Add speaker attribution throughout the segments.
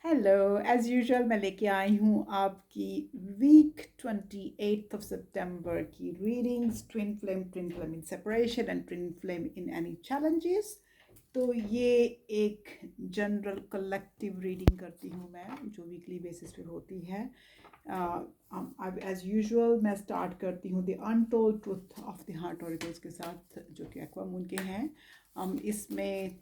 Speaker 1: Hello as usual मैं लेके आई हूँ आपकी वीक 28 सितंबर की readings twin flame in separation and twin flame in any challenges. तो ये एक जनरल कलेक्टिव रीडिंग करती हूँ मैं जो वीकली बेसिस पे होती है। अब एज यूजुअल मैं स्टार्ट करती हूँ the untold truth of the heart auricles के साथ जो कि एक्वामून के हैं। हम इसमें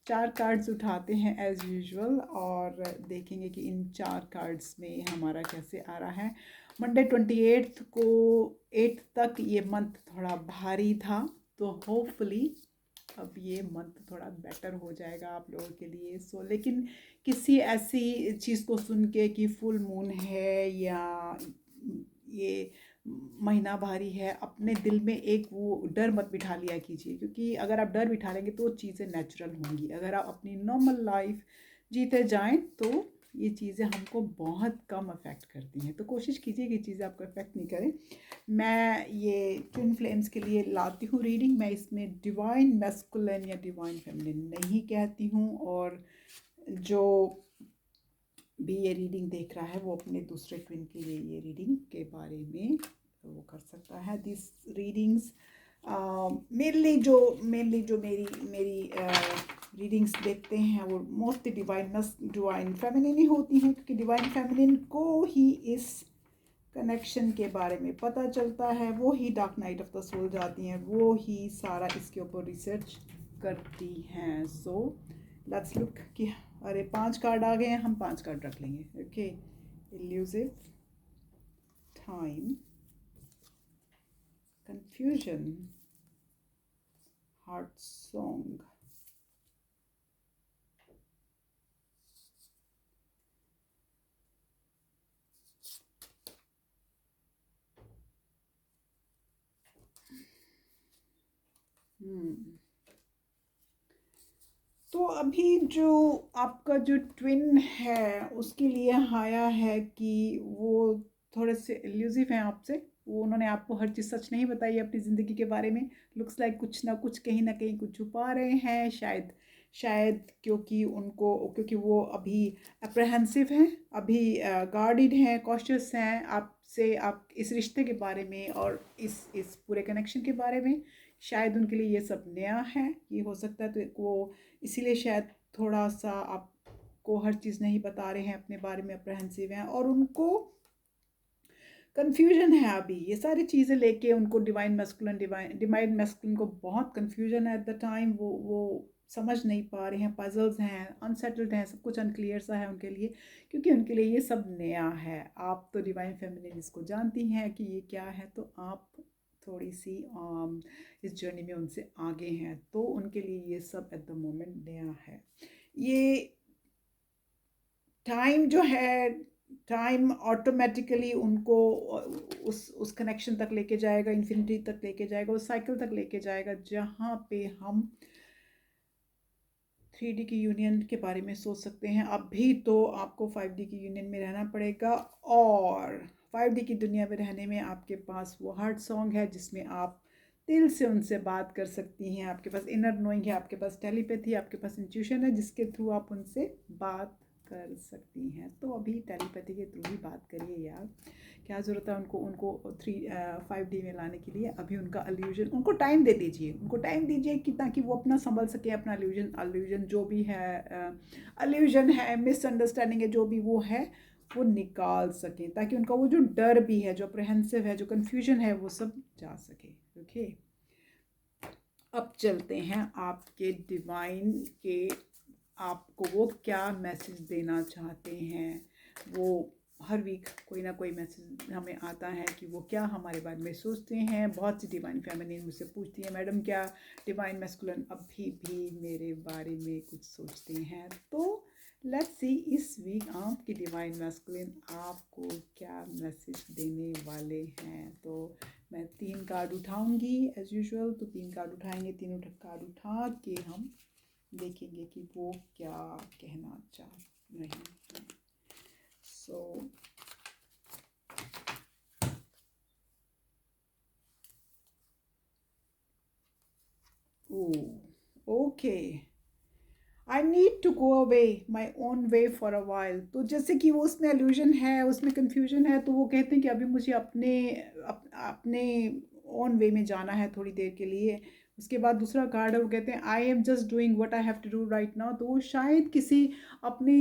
Speaker 1: 4 कार्ड्स उठाते हैं एज यूजुअल और देखेंगे कि इन 4 कार्ड्स में हमारा कैसे आ रहा है। मंडे 28 को 8 तक ये मंथ थोड़ा भारी था, तो होपफुली अब ये मंथ थोड़ा बेटर हो जाएगा आप लोगों के लिए। लेकिन किसी ऐसी चीज़ को सुन के कि फुल मून है या ये महीना भारी है, अपने दिल में एक वो डर मत बिठा लिया कीजिए, क्योंकि अगर आप डर बिठा लेंगे तो चीज़ें नेचुरल होंगी। अगर आप अपनी नॉर्मल लाइफ जीते जाएं तो ये चीज़ें हमको बहुत कम अफेक्ट करती हैं। तो कोशिश कीजिए कि चीज़ें आपको अफेक्ट नहीं करें। मैं ये ट्विन फ्लेम्स के लिए लाती हूँ रीडिंग। मैं इसमें डिवाइन मैस्कुलिन या डिवाइन फेमिनिन नहीं कहती हूँ, और जो भी ये रीडिंग देख रहा है वो अपने दूसरे ट्विन के लिए ये रीडिंग के बारे में वो कर सकता है। दिस रीडिंग्स मेनली जो मेरी मेरी रीडिंग्स देखते हैं वो मोस्टली डिवाइन फेमिनिन ही होती हैं, क्योंकि डिवाइन फेमिनिन को ही इस कनेक्शन के बारे में पता चलता है। वो ही dark night of the soul जाती हैं, वो ही सारा इसके ऊपर रिसर्च करती हैं। सो लेट्स लुक कि अरे 5 कार्ड आ गए हैं, हम 5 कार्ड रख लेंगे। Okay, elusive, time, confusion, heart song. तो अभी जो आपका जो ट्विन है उसके लिए आया है कि वो थोड़े से इल्यूसिव हैं आपसे। वो उन्होंने आपको हर चीज़ सच नहीं बताई अपनी ज़िंदगी के बारे में। लुक्स लाइक कुछ ना कुछ कहीं ना कहीं कुछ छुपा रहे हैं, शायद शायद क्योंकि वो अभी अप्रहेंसिव हैं, अभी गार्डिड हैं, कॉशियस हैं आपसे, आप इस रिश्ते के बारे में और इस पूरे कनेक्शन के बारे में। शायद उनके लिए ये सब नया है, ये हो सकता है। तो वो इसीलिए शायद थोड़ा सा आपको हर चीज़ नहीं बता रहे हैं, अपने बारे में अप्रहेंसिव हैं, और उनको कन्फ्यूजन है अभी ये सारी चीज़ें लेके। उनको डिवाइन मैस्कुलिन को बहुत कन्फ्यूजन है एट द टाइम। वो समझ नहीं पा रहे हैं, पजल्स हैं, अनसेटल्ड हैं, सब कुछ अनक्लियर सा है उनके लिए, क्योंकि उनके लिए ये सब नया है। आप तो डिवाइन फेमिनिन इसको जानती हैं कि ये क्या है, तो आप थोड़ी सी इस जर्नी में उनसे आगे हैं, तो उनके लिए ये सब एट द मोमेंट नया है। ये टाइम जो है, टाइम ऑटोमेटिकली उनको उस कनेक्शन तक लेके जाएगा, इन्फिनिटी तक लेके जाएगा, उस साइकिल तक लेके जाएगा जहाँ पे हम 3D की यूनियन के बारे में सोच सकते हैं। अभी तो आपको 5D की यूनियन में रहना पड़ेगा, और 5D की दुनिया में रहने में आपके पास वो हार्ट सॉन्ग है जिसमें आप दिल से उनसे बात कर सकती हैं। आपके पास इनर नोइंग है, आपके पास टेलीपैथी, आपके पास इंट्यूशन है, जिसके थ्रू आप उनसे बात कर सकती हैं। तो अभी टेलीपैथी के थ्रू ही बात करिए यार, क्या ज़रूरत है उनको उनको 5D में लाने के लिए। अभी उनका अल्यूजन, उनको टाइम दे दीजिए, उनको टाइम दीजिए कि ताकि वो अपना संभल सके, अपना अल्यूजन जो भी है, अल्यूजन है, मिसअंडरस्टैंडिंग है, जो भी वो है वो निकाल सकें, ताकि उनका वो जो डर भी है, जो अप्रहेंसिव है, जो कन्फ्यूजन है, वो सब जा सके। ओके, अब चलते हैं आपके डिवाइन के, आपको वो क्या मैसेज देना चाहते हैं। वो हर वीक कोई ना कोई मैसेज हमें आता है कि वो क्या हमारे बारे में सोचते हैं। बहुत सी डिवाइन फेमिनिन मुझसे पूछती है, मैडम क्या डिवाइन मैस्कुलिन अभी भी मेरे बारे में कुछ सोचते हैं। तो लेट्स सी इस वीक आपकी डिवाइन मैस्कुलिन आपको क्या मैसेज देने वाले हैं। तो मैं 3 कार्ड उठाऊंगी एज यूजुअल। तो 3 कार्ड उठाएंगे, तीनों कार्ड उठा के हम देखेंगे कि वो क्या कहना चाह रहे हैं। So okay, I need to go away my own way for a while. तो जैसे कि वो उसमें एल्यूजन है, उसमें कन्फ्यूजन है, तो वो कहते हैं कि अभी मुझे अपने ओन वे में जाना है थोड़ी देर के लिए। उसके बाद दूसरा कार्ड है, वो कहते हैं I am just doing what I have to do right now. तो वो शायद किसी अपने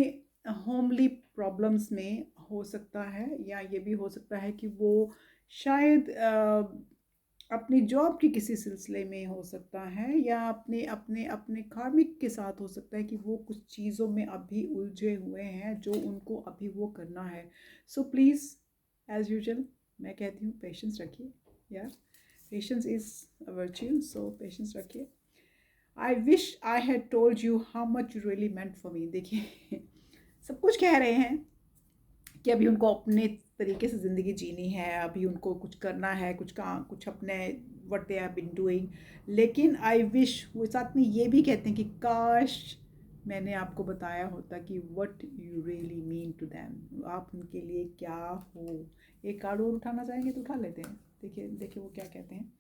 Speaker 1: होमली प्रॉब्लम्स में हो सकता है, या ये भी हो सकता है कि वो शायद अपनी जॉब के किसी सिलसिले में हो सकता है, या अपने अपने अपने कार्मिक के साथ हो सकता है कि वो कुछ चीज़ों में अभी उलझे हुए हैं जो उनको अभी वो करना है। सो प्लीज़ एज यूजल मैं कहती हूँ पेशेंस रखिए यार, patience is a virtue, so patience रखिए। I wish I had told you how much you really meant for me. देखिए सब कुछ कह रहे हैं कि अभी उनको अपने तरीके से ज़िंदगी जीनी है, अभी उनको कुछ करना है, कुछ काम, कुछ अपने what they have been doing. लेकिन आई विश, वो साथ में ये भी कहते हैं कि काश मैंने आपको बताया होता कि what you really mean to them, आप उनके लिए क्या हो। एक कार्ड और उठाना चाहेंगे तो उठा लेते हैं। देखिए देखिए वो क्या कहते हैं।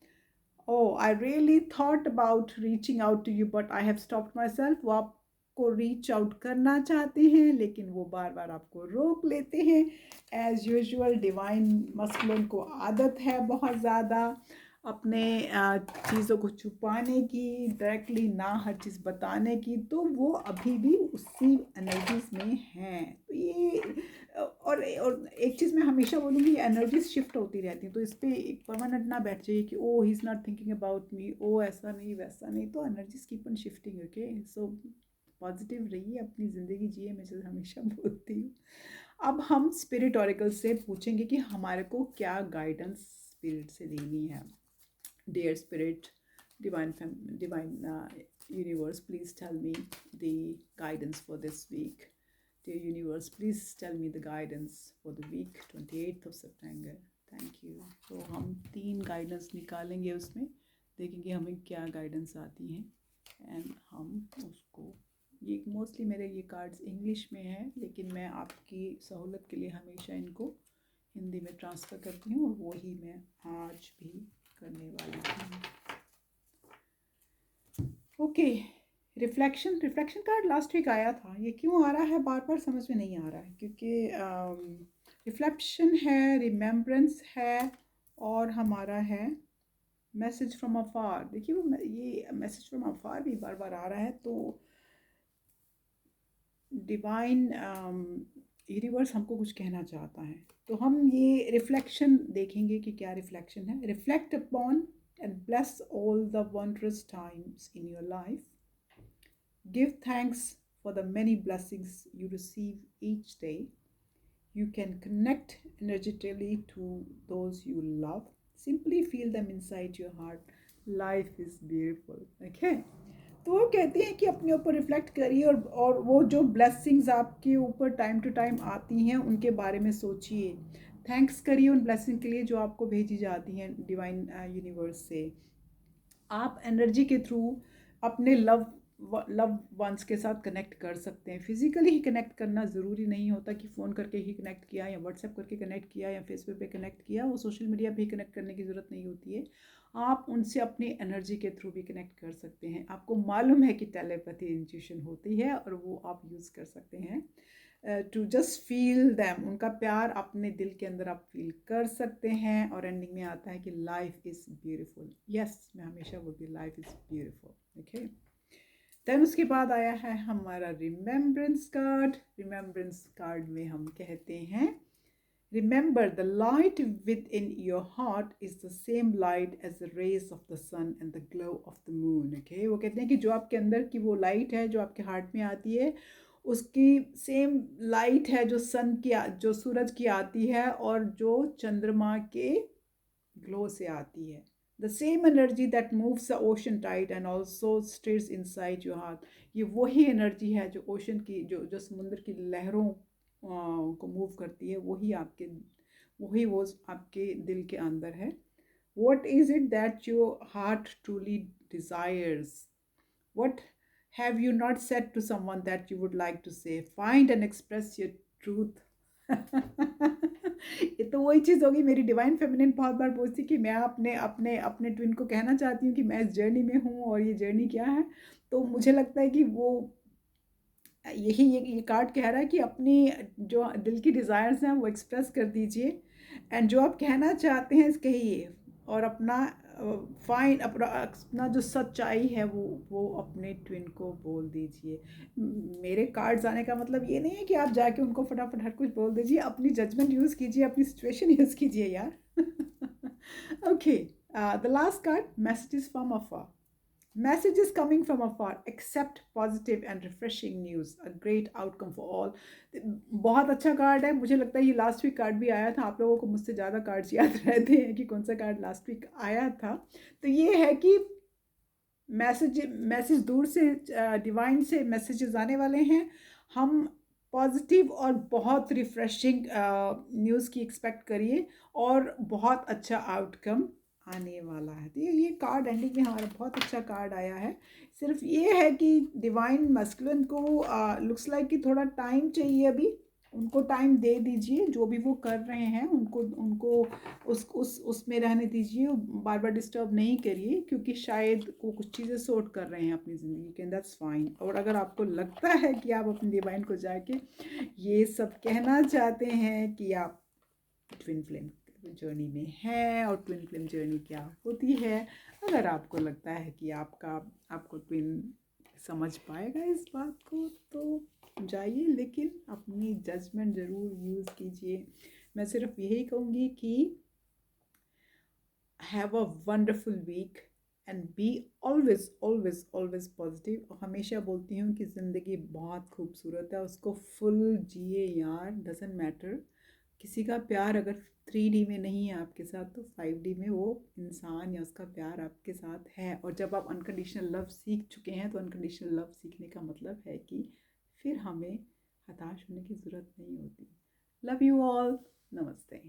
Speaker 1: Oh, I really thought about reaching out to you, but I have stopped myself. वो आपको रीच आउट करना चाहते हैं लेकिन वो बार बार आपको रोक लेते हैं। एज यूजुअल डिवाइन मस्कुलिन को आदत है बहुत ज़्यादा अपने चीज़ों को छुपाने की, डायरेक्टली ना हर चीज़ बताने की। तो वो अभी भी उसी एनर्जीज में हैं। तो ये और एक चीज़ मैं हमेशा बोलूँगी, एनर्जीज शिफ्ट होती रहती हैं, तो इस पर एक परमानेंट ना बैठ जाइए कि ओ he is not thinking about me, ओ ऐसा नहीं वैसा नहीं। तो energies keep on shifting. Okay, so positive रहिए, अपनी ज़िंदगी जिए, मैं जैसे हमेशा बोलती हूँ। अब हम स्पिरिट ऑरिकल से पूछेंगे कि हमारे को क्या गाइडेंस स्पिरिट से लेनी है। Dear spirit, divine universe, please tell me the guidance for this week. Dear universe, please tell me the guidance for the week 28th of September. Thank you. तो हम 3 गाइडेंस निकालेंगे, उसमें देखेंगे हमें क्या गाइडेंस आती हैं एंड हम उसको, ये मोस्टली मेरे ये कार्ड्स इंग्लिश में हैं, लेकिन मैं आपकी सहूलत के लिए हमेशा इनको हिंदी में ट्रांसफ़र करती हूँ, और वही मैं आज भी करने वाली हूँ। Okay, reflection card last week आया था, ये क्यों आ रहा है बार बार समझ में नहीं आ रहा है, क्योंकि रिफ्लेक्शन है, रिमेम्बरेंस है, और हमारा है मैसेज फ्रॉम अफार। देखिए वो ये मैसेज फ्रॉम अफार भी बार बार आ रहा है। तो डिवाइन यूनिवर्स हमको कुछ कहना चाहता है। तो हम ये रिफ्लेक्शन देखेंगे कि क्या रिफ्लेक्शन है। Reflect upon and bless all the wondrous times in your life. Give thanks for the many blessings you receive each day. You can connect energetically to those you love. Simply feel them inside your heart. Life is beautiful. Okay? तो वो कहते हैं कि अपने ऊपर reflect करिए, और वो जो ब्लेसिंग्स आपके ऊपर टाइम टू टाइम आती हैं उनके बारे में सोचिए। थैंक्स करिए उन ब्लेसिंग के लिए जो आपको भेजी जाती हैं डिवाइन यूनिवर्स से। आप एनर्जी के थ्रू अपने लव वंस के साथ कनेक्ट कर सकते हैं। फिजिकली ही कनेक्ट करना ज़रूरी नहीं होता कि फ़ोन करके ही कनेक्ट किया, या व्हाट्सएप करके कनेक्ट किया, या फेसबुक पे कनेक्ट किया, वो सोशल मीडिया पे ही कनेक्ट करने की ज़रूरत नहीं होती है। आप उनसे अपनी एनर्जी के थ्रू भी कनेक्ट कर सकते हैं। आपको मालूम है कि टेलीपैथी इंट्यूशन होती है, और वो आप यूज़ कर सकते हैं टू जस्ट फील दैम। उनका प्यार अपने दिल के अंदर आप फील कर सकते हैं। और एंडिंग में आता है कि लाइफ इज़ ब्यूटीफुल। यस, मैं हमेशा बोलती हूँ life is beautiful. Okay, then उसके बाद आया है हमारा रिमेम्बरेंस कार्ड। रिमेम्बरेंस कार्ड में हम कहते हैं, Remember, the light within your heart is the same light as the rays of the sun and the glow of the moon. Okay? वो कहते हैं कि जो आपके अंदर की वो लाइट है जो आपके हार्ट में आती है, उसकी सेम लाइट है जो सन की, जो सूरज की आती है, और जो चंद्रमा के ग्लो से आती है। The same energy that moves the ocean tide and also stirs inside your heart. ये वही एनर्जी है जो ओशन की, जो समुद्र की लहरों को मूव करती है, वही वो आपके दिल के अंदर है। What is it that your heart truly desires? What have you not said to someone that you would like to say? Find and express your truth. ये तो वही चीज़ होगी, मेरी डिवाइन फेमिनिन बहुत बार पूछती कि मैं अपने अपने अपने ट्विन को कहना चाहती हूँ कि मैं इस जर्नी में हूँ और ये जर्नी क्या है। तो मुझे लगता है कि वो ये कार्ड कह रहा है कि अपनी जो दिल की डिज़ायर्स हैं वो एक्सप्रेस कर दीजिए, एंड जो आप कहना चाहते हैं कहिए, और अपना अपना जो सच्चाई है वो अपने ट्विन को बोल दीजिए। मेरे कार्ड्स आने का मतलब ये नहीं है कि आप जाके उनको फटाफट हर कुछ बोल दीजिए, अपनी जजमेंट यूज़ कीजिए, अपनी सिचुएशन यूज़ कीजिए यार। Okay, the last card, messages from afar. Messages coming from afar, accept positive and refreshing news, a great outcome for all. बहुत अच्छा कार्ड है, मुझे लगता है ये लास्ट वीक कार्ड भी आया था। आप लोगों को मुझसे ज़्यादा कार्ड्स याद रहते हैं कि कौन सा कार्ड लास्ट वीक आया था। तो ये है कि मैसेज दूर से, डिवाइन से मैसेजेस आने वाले हैं। हम पॉजिटिव और बहुत रिफ्रेशिंग न्यूज़ की एक्सपेक्ट करिए, और बहुत अच्छा आउटकम आने वाला है। तो ये कार्ड एंडिंग में हमारा बहुत अच्छा कार्ड आया है। सिर्फ ये है कि डिवाइन मस्कुलिन को लुक्स लाइक कि थोड़ा टाइम चाहिए अभी, उनको टाइम दे दीजिए। जो भी वो कर रहे हैं उनको उनको उस उसमें रहने दीजिए, बार बार डिस्टर्ब नहीं करिए, क्योंकि शायद वो कुछ चीज़ें सॉर्ट कर रहे हैं अपनी ज़िंदगी के, दैट्स फाइन। और अगर आपको लगता है कि आप अपने डिवाइन को जाके ये सब कहना चाहते हैं कि आप ट्विन फ्लेम जर्नी में हैं और ट्विन फ्लेम जर्नी क्या होती है, अगर आपको लगता है कि आपको ट्विन समझ पाएगा इस बात को, तो जाइए, लेकिन अपनी जजमेंट ज़रूर यूज़ कीजिए। मैं सिर्फ यही कहूँगी कि have a wonderful week and be always always always positive. और हमेशा बोलती हूँ कि ज़िंदगी बहुत खूबसूरत है, उसको फुल जिए यार, डजेंट मैटर। किसी का प्यार अगर 3D में नहीं है आपके साथ, तो 5D में वो इंसान या उसका प्यार आपके साथ है। और जब आप अनकंडीशनल लव सीख चुके हैं, तो अनकंडीशनल लव सीखने का मतलब है कि फिर हमें हताश होने की ज़रूरत नहीं होती। लव यू ऑल, नमस्ते।